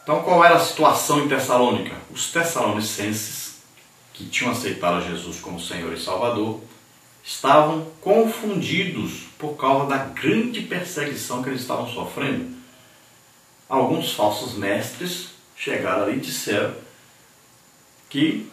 Então qual era a situação em Tessalônica? Os tessalonicenses, que tinham aceitado a Jesus como Senhor e Salvador, estavam confundidos por causa da grande perseguição que eles estavam sofrendo. Alguns falsos mestres chegaram ali e disseram que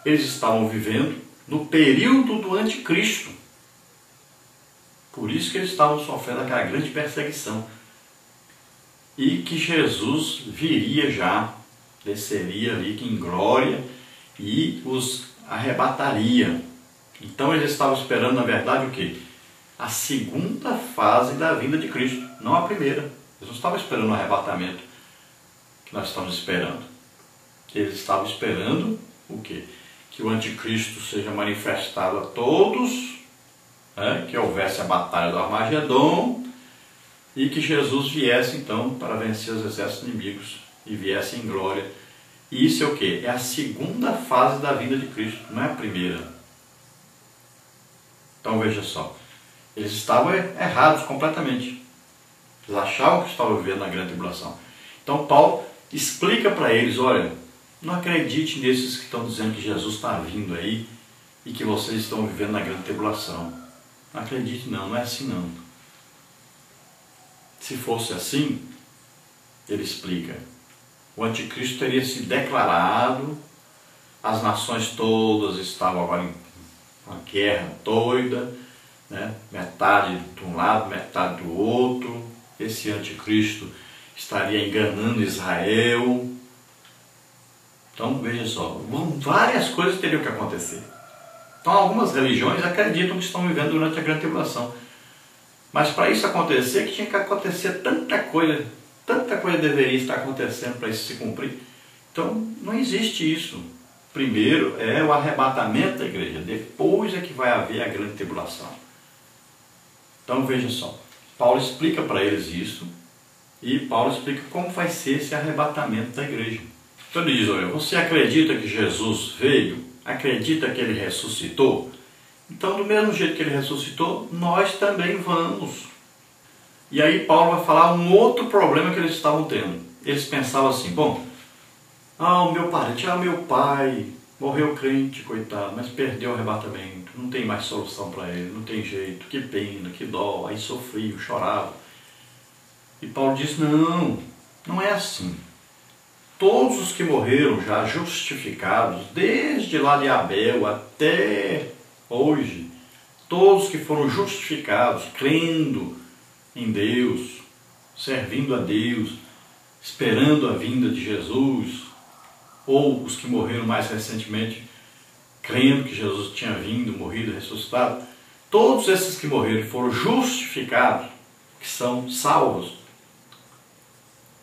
eles estavam vivendo no período do anticristo. Por isso que eles estavam sofrendo aquela grande perseguição. E que Jesus viria já, desceria ali em glória e os arrebataria. Então eles estavam esperando, na verdade, o quê? A segunda fase da vinda de Cristo, não a primeira. Eles não estavam esperando o arrebatamento que nós estamos esperando. Eles estavam esperando o quê? Que o anticristo seja manifestado a todos, né? Que houvesse a batalha do Armagedon e que Jesus viesse então para vencer os exércitos inimigos e viesse em glória. E isso é o quê? É a segunda fase da vinda de Cristo, não é a primeira. Então veja só, eles estavam errados completamente. Eles achavam que estavam vivendo na grande tribulação. Então Paulo explica para eles, olha, não acredite nesses que estão dizendo que Jesus está vindo aí e que vocês estão vivendo na grande tribulação. Não acredite não é assim não. Se fosse assim, ele explica, o anticristo teria se declarado, as nações todas estavam agora em uma guerra doida, né? Metade de um lado, metade do outro. Esse anticristo estaria enganando Israel. Então veja só, várias coisas teriam que acontecer. Então algumas religiões acreditam que estão vivendo durante a grande tribulação. Mas para isso acontecer, que tinha que acontecer tanta coisa deveria estar acontecendo para isso se cumprir. Então não existe isso. Primeiro é o arrebatamento da igreja, depois é que vai haver a grande tribulação. Então veja só, Paulo explica para eles isso, e Paulo explica como vai ser esse arrebatamento da igreja. Então ele diz, olha, você acredita que Jesus veio? Acredita que ele ressuscitou? Então do mesmo jeito que ele ressuscitou, nós também vamos. E aí Paulo vai falar um outro problema que eles estavam tendo. Eles pensavam assim, bom, o meu parente, meu pai morreu crente, coitado, mas perdeu o arrebatamento, não tem mais solução para ele, não tem jeito, que pena, que dó, aí sofria, chorava. E Paulo diz, não é assim. Todos os que morreram já justificados, desde lá de Abel até hoje, todos que foram justificados, crendo em Deus, servindo a Deus, esperando a vinda de Jesus, ou os que morreram mais recentemente, crendo que Jesus tinha vindo, morrido, ressuscitado, todos esses que morreram foram justificados, que são salvos.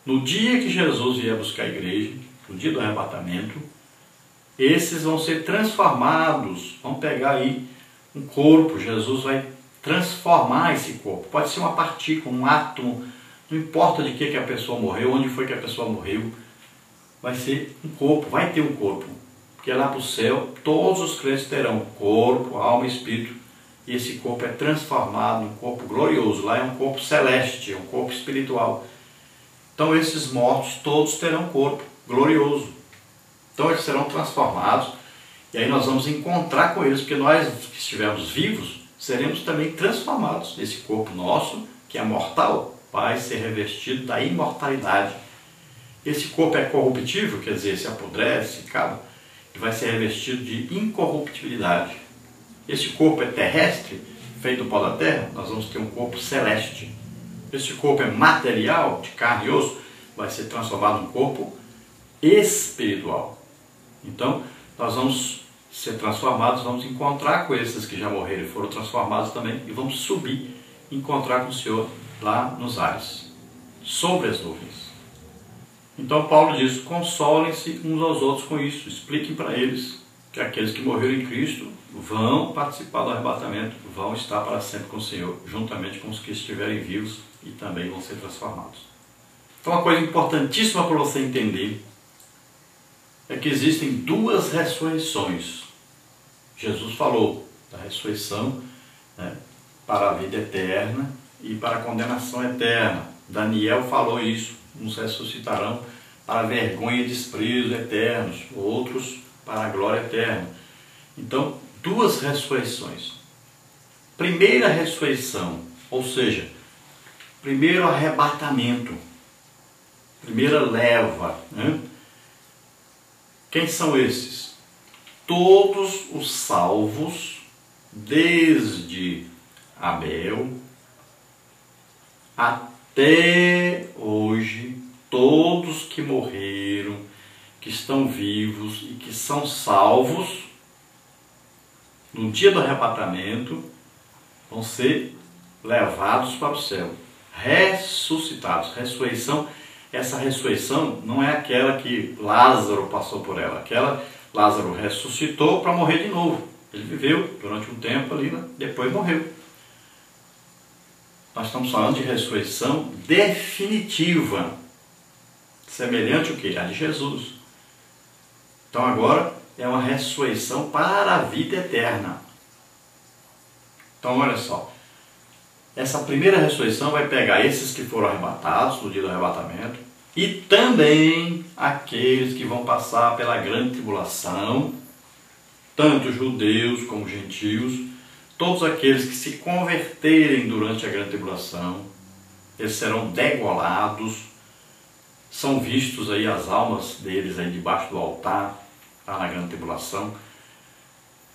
No dia que Jesus vier buscar a igreja, no dia do arrebatamento, esses vão ser transformados, vão pegar aí um corpo, Jesus vai transformar esse corpo. Pode ser uma partícula, um átomo, não importa de que a pessoa morreu, onde foi que a pessoa morreu, vai ser um corpo, vai ter um corpo. Porque lá para o céu, todos os crentes terão corpo, alma e espírito, e esse corpo é transformado num corpo glorioso. Lá é um corpo celeste, é um corpo espiritual. Então esses mortos todos terão corpo glorioso. Então eles serão transformados, e aí nós vamos encontrar com eles, porque nós que estivermos vivos, seremos também transformados. Esse corpo nosso, que é mortal, vai ser revestido da imortalidade. Esse corpo é corruptível, quer dizer, se apodrece, se acaba, e vai ser revestido de incorruptibilidade. Esse corpo é terrestre, feito do pó da terra, nós vamos ter um corpo celeste. Esse corpo é material, de carne e osso, vai ser transformado num corpo espiritual. Então, nós vamos ser transformados, vamos encontrar com esses que já morreram e foram transformados também, e vamos subir, encontrar com o Senhor lá nos ares, sobre as nuvens. Então Paulo diz, consolem-se uns aos outros com isso, expliquem para eles que aqueles que morreram em Cristo vão participar do arrebatamento, vão estar para sempre com o Senhor, juntamente com os que estiverem vivos e também vão ser transformados. Então uma coisa importantíssima para você entender é que existem duas ressurreições. Jesus falou da ressurreição, né, para a vida eterna e para a condenação eterna. Daniel falou isso, uns ressuscitarão para vergonha e desprezo eternos, outros para a glória eterna. Então, duas ressurreições. Primeira ressurreição, ou seja, primeiro arrebatamento, primeira leva, né? Quem são esses? Todos os salvos, desde Abel até hoje, todos que morreram, que estão vivos e que são salvos, no dia do arrebatamento, vão ser levados para o céu, ressuscitados. Ressurreição, essa ressurreição não é aquela que Lázaro passou por ela. Aquela Lázaro ressuscitou para morrer de novo. Ele viveu durante um tempo ali, né? Depois morreu. Nós estamos falando de ressurreição definitiva, semelhante ao quê? A de Jesus. Então agora é uma ressurreição para a vida eterna. Então olha só, essa primeira ressurreição vai pegar esses que foram arrebatados no dia do arrebatamento e também aqueles que vão passar pela grande tribulação, tanto judeus como gentios, todos aqueles que se converterem durante a grande tribulação, eles serão degolados, são vistos aí as almas deles aí debaixo do altar, lá na grande tribulação.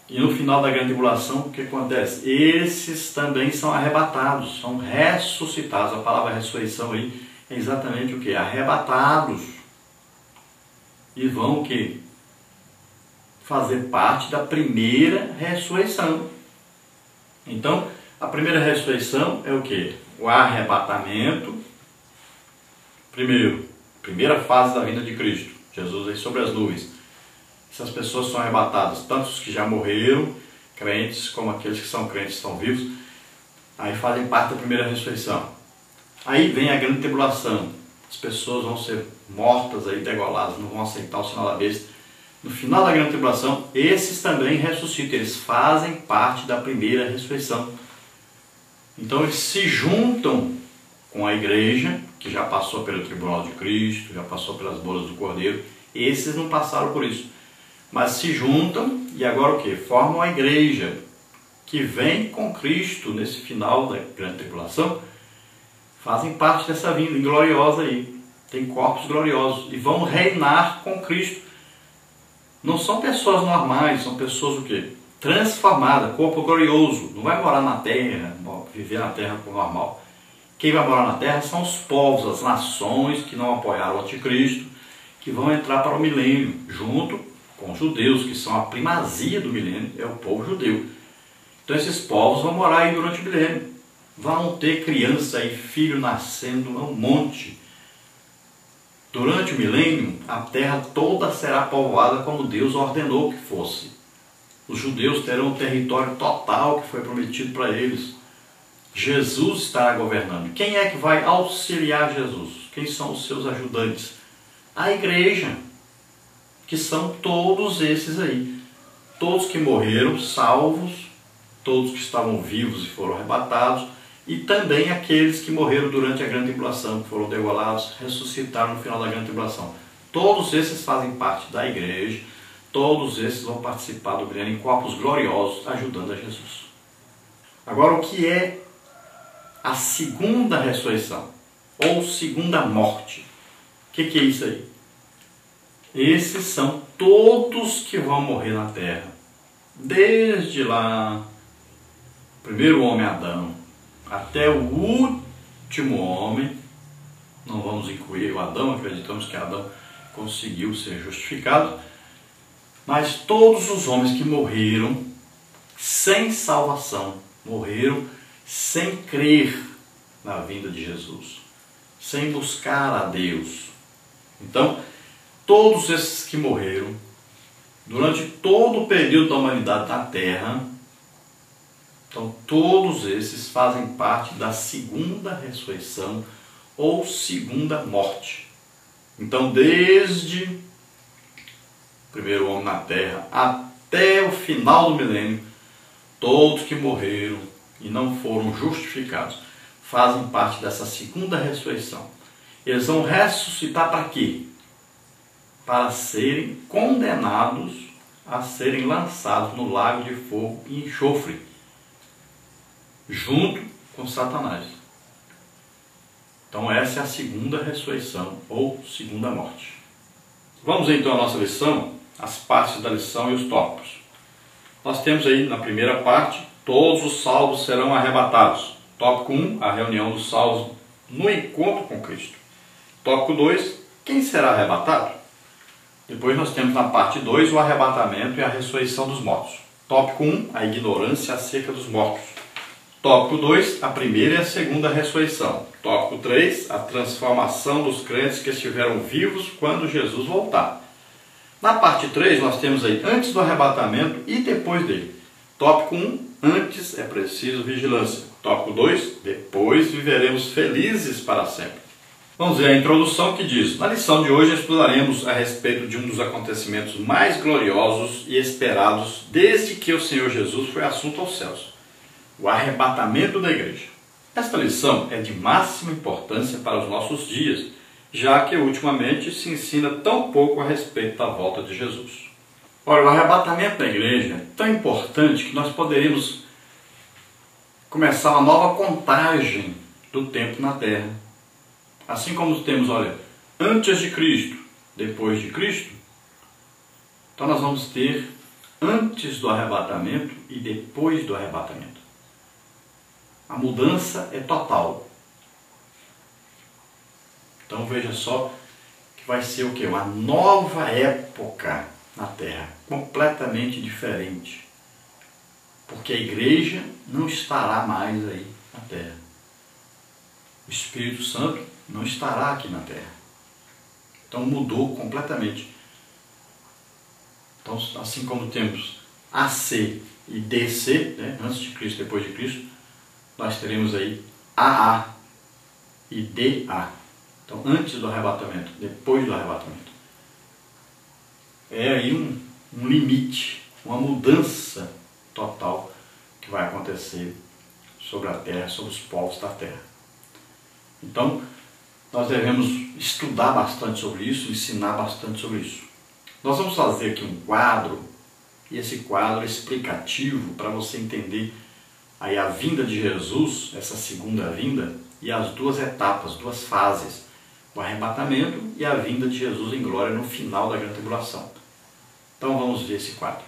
E no final da grande tribulação, o que acontece? Esses também são arrebatados, são ressuscitados. A palavra ressurreição aí é exatamente o que? Arrebatados. E vão o quê? Fazer parte da primeira ressurreição. Então, a primeira ressurreição é o quê? O arrebatamento. Primeira fase da vinda de Cristo. Jesus aí sobre as nuvens. Essas pessoas são arrebatadas, tanto os que já morreram, crentes, como aqueles que são crentes, estão vivos, aí fazem parte da primeira ressurreição. Aí vem a grande tribulação, as pessoas vão ser mortas, aí, degoladas, não vão aceitar o sinal da besta. No final da grande tribulação, esses também ressuscitam, eles fazem parte da primeira ressurreição. Então eles se juntam com a igreja, que já passou pelo tribunal de Cristo, já passou pelas bodas do Cordeiro. Esses não passaram por isso, mas se juntam e agora o que? Formam a igreja que vem com Cristo nesse final da grande tribulação, fazem parte dessa vinda gloriosa aí, tem corpos gloriosos e vão reinar com Cristo. Não são pessoas normais, são pessoas o quê? Transformadas, corpo glorioso, não vai morar na terra, viver na terra como normal. Quem vai morar na terra são os povos, as nações que não apoiaram o anticristo, que vão entrar para o milênio, junto com os judeus, que são a primazia do milênio, é o povo judeu. Então esses povos vão morar aí durante o milênio. Vão ter criança e filho nascendo um monte. Durante o milênio, a terra toda será povoada como Deus ordenou que fosse. Os judeus terão o território total que foi prometido para eles. Jesus estará governando. Quem é que vai auxiliar Jesus? Quem são os seus ajudantes? A igreja, que são todos esses aí, todos que morreram salvos, todos que estavam vivos e foram arrebatados, e também aqueles que morreram durante a grande tribulação, que foram degolados, ressuscitaram no final da grande tribulação. Todos esses fazem parte da igreja, todos esses vão participar do milênio em corpos gloriosos, ajudando a Jesus. Agora, o que é a segunda ressurreição, ou segunda morte? O que é isso aí? Esses são todos que vão morrer na terra, desde lá, o primeiro homem Adão, até o último homem. Não vamos incluir o Adão, acreditamos que Adão conseguiu ser justificado, mas todos os homens que morreram sem salvação, morreram sem crer na vinda de Jesus, sem buscar a Deus. Então, todos esses que morreram durante todo o período da humanidade na Terra, então todos esses fazem parte da segunda ressurreição ou segunda morte. Então, desde o primeiro homem na Terra até o final do milênio, todos que morreram e não foram justificados fazem parte dessa segunda ressurreição. Eles vão ressuscitar para quê? para serem condenados a serem lançados no lago de fogo e enxofre, junto com Satanás. Então essa é a segunda ressurreição, ou segunda morte. Vamos então à nossa lição, as partes da lição e os tópicos. Nós temos aí na primeira parte, todos os salvos serão arrebatados. Tópico 1, a reunião dos salvos no encontro com Cristo. Tópico 2, quem será arrebatado? Depois nós temos na parte 2 o arrebatamento e a ressurreição dos mortos. Tópico 1, a ignorância acerca dos mortos. Tópico 2, a primeira e a segunda ressurreição. Tópico 3, a transformação dos crentes que estiveram vivos quando Jesus voltar. Na parte 3 nós temos aí antes do arrebatamento e depois dele. Tópico 1, antes é preciso vigilância. Tópico 2, depois viveremos felizes para sempre. Vamos ver a introdução que diz: na lição de hoje estudaremos a respeito de um dos acontecimentos mais gloriosos e esperados desde que o Senhor Jesus foi assunto aos céus, o arrebatamento da igreja. Esta lição é de máxima importância para os nossos dias, já que ultimamente se ensina tão pouco a respeito da volta de Jesus. Olha, o arrebatamento da igreja é tão importante que nós poderíamos começar uma nova contagem do tempo na Terra. Assim como temos, olha, antes de Cristo, depois de Cristo, então nós vamos ter antes do arrebatamento e depois do arrebatamento. A mudança é total. Então veja só que vai ser o quê? Uma nova época na Terra, completamente diferente. Porque a igreja não estará mais aí na Terra. O Espírito Santo não estará aqui na Terra. Então mudou completamente. Então, assim como temos AC e DC, né, antes de Cristo, depois de Cristo, nós teremos aí AA e DA. Então, antes do arrebatamento, depois do arrebatamento. É aí um limite, uma mudança total que vai acontecer sobre a Terra, sobre os povos da Terra. Então, nós devemos estudar bastante sobre isso, ensinar bastante sobre isso. Nós vamos fazer aqui um quadro, e esse quadro é explicativo para você entender aí a vinda de Jesus, essa segunda vinda, e as duas etapas, duas fases, o arrebatamento e a vinda de Jesus em glória no final da grande tribulação. Então vamos ver esse quadro.